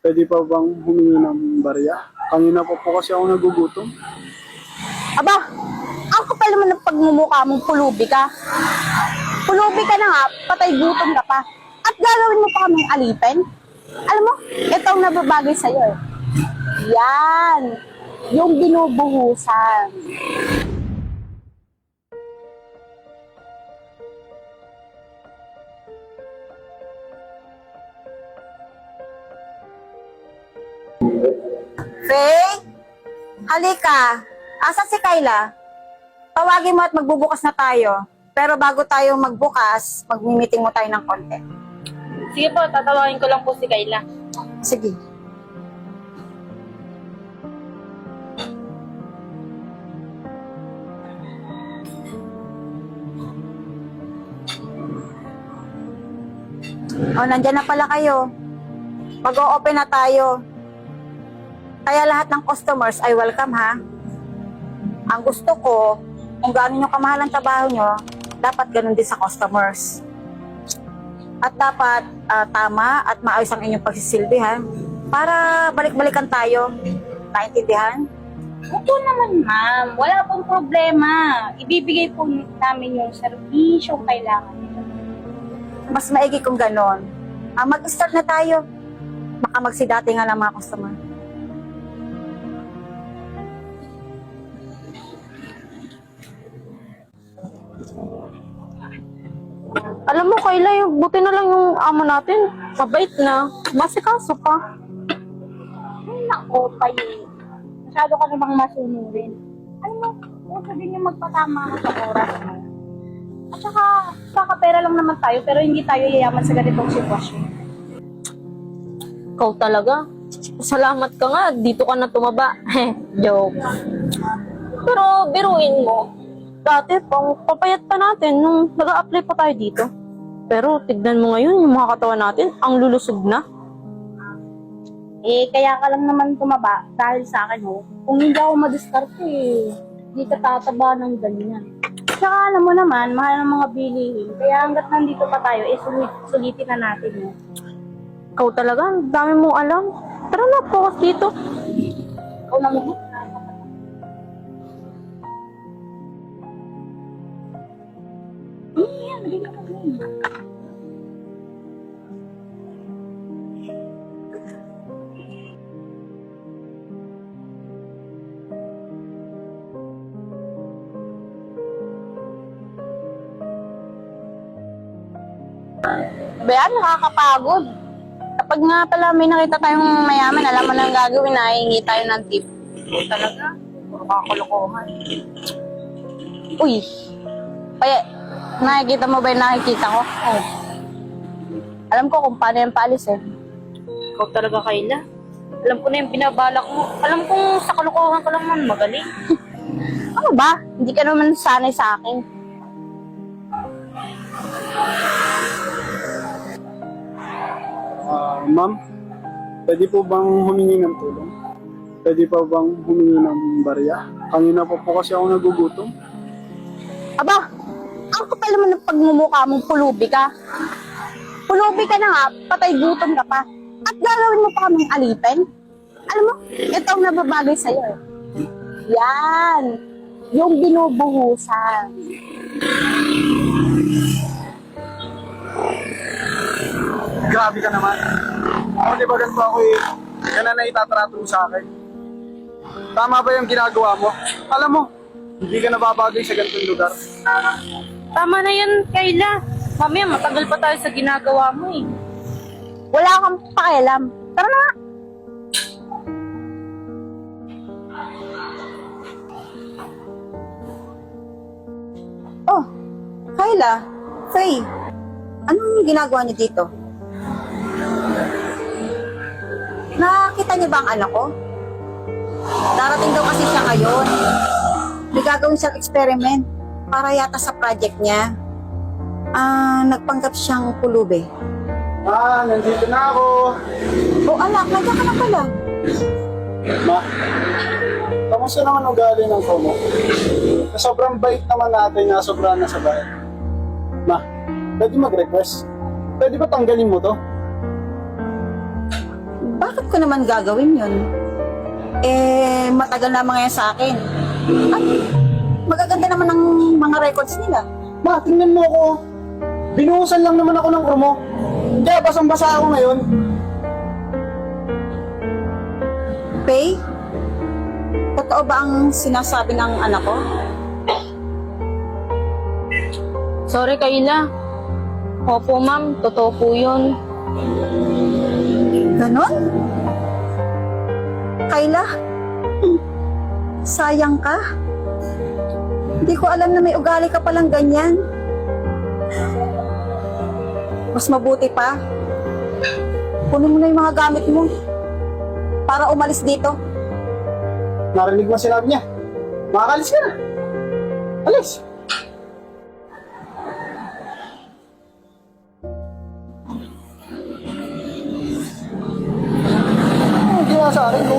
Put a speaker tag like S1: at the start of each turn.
S1: Pwede pa bang humingi ng barya? Kanina pa po kasi ako nagugutom.
S2: Aba, ang kapal naman ng pagmumukha mong pulubi ka. Pulubi ka na nga, patay gutom ka pa. At gagawin mo pa kaming alipin? Alam mo, ito ang nababagay sa'yo eh. Yan, yung binubuhusan. Faye? Halika. Asa si Kayla? Tawagin mo at magbubukas na tayo. Pero bago tayo magbukas, mag-meeting mo tayo ng konti.
S3: Sige po, tatawagin ko lang po si Kayla.
S2: Sige. Oh, nandyan na pala kayo. Mag-o-open na tayo. Kaya lahat ng customers ay welcome ha. Ang gusto ko, kung gaano nyo kamahal ang trabaho nyo, dapat ganun din sa customers. At dapat tama at maayos ang inyong pagsisilbi ha. Para balik-balikan tayo. Naintindihan?
S3: Opo naman, ma'am. Wala pong problema. Ibibigay po namin yung serbisyong kailangan nila.
S2: Mas maigi kung ganun. Mag-start na tayo. Baka magsidati nga ng mga customer.
S4: Alam mo, Kayla, yung buti na lang yung amo natin. Mabait na. Masikaso pa.
S3: Ay, nako, payo. Masyado ka namang masunurin. Alam mo, uso din yung magpatama ka sa oras mo. At saka, kakapera lang naman tayo, pero hindi tayo yayaman sa ganitong sitwasyon.
S4: Ikaw talaga. Salamat ka nga. Dito ka na tumaba. Joke. Pero biruin mo. Dati, pang papayat pa natin nung nag-a-apply pa tayo dito. Pero tignan mo ngayon, yung mga katawan natin, ang lulusog na.
S3: Eh, kaya ka lang naman tumaba dahil sa akin, ho. Kung hindi ako madiskarte, hindi ka tataba ng ganyan. Tsaka alam mo naman, mahal ng mga bilihin. Kaya hanggat nandito pa tayo, sulitin na natin, ho.
S4: Ikaw talaga, ang dami mong alam. Tara na, focus dito.
S3: Ikaw na mo. Yan, magiging ka rin.
S2: Bayan, nakakapagod. Kapag nga pala may nakita tayong mayaman, alam mo lang gagawin, nahingi tayo ng tip. Talaga, puro kakalokohan. Uy, kaya, nakikita mo ba yung nakikita ko? Oh. Alam ko kung paano yung paalis eh.
S3: Ikaw talaga, Kayla. Alam ko na yung binabalak mo. Alam kong sa kalokohan ka lang man magaling.
S2: Ano ba? Hindi ka naman sanay sa akin.
S1: Ma'am, pwede po bang humingi ng tulong? Pwede pa bang humingi ng barya? Kanina pa po kasi ako nagugutom.
S2: Aba, ang kapal naman ng pagmumukha mong pulubi ka. Pulubi ka na nga, patay gutom ka pa. At gagawin mo pa kaming alipin? Alam mo, ito ang nababagay sa'yo eh. Yan, yung binubuhusan.
S1: Grabe ka naman. Ako di ba ganito ako eh. Yan na itatrato mo sa akin. Tama ba yung ginagawa mo? Alam mo, hindi ka nababagay sa ganitong lugar.
S3: Tama na yan, Kayla. Mamaya, matagal pa tayo sa ginagawa mo eh.
S2: Wala kang pakialam. Tara na nga. Oh, Kayla, Faye, anong ginagawa niyo dito? Nakakita niyo ba ang anak ko? Darating daw kasi siya ngayon. May gagawin siyang experiment para yata sa project niya. Nagpanggap siyang pulubi.
S1: Nandito na ako.
S2: Oh, anak, nandiyan ka na pala.
S1: Ma, kamusta naman ugali ng Tomo? Sobrang bait naman natin na sobrang nasa bayan. Ma, pwede mag-request? Pwede ba tanggalin mo to?
S2: bakit ko naman gagawin yun? Eh, matagal na mga yan sa akin. At magaganda naman ang mga records nila.
S1: Ma, tingnan mo ako. Binuhusan lang naman ako ng kromo. Kaya basang-basa ako ngayon.
S2: Pay? Totoo ba ang sinasabi ng anak ko?
S4: Sorry, Kayla. Opo, ma'am. Totoo po yun.
S2: Ganon? Kayla? Sayang ka? Hindi ko alam na may ugali ka palang ganyan. Mas mabuti pa, kunin mo na yung mga gamit mo para umalis dito.
S1: Narinig mo sinabi niya. Makakalis ka na. Alis. Ano ginawa sa akin?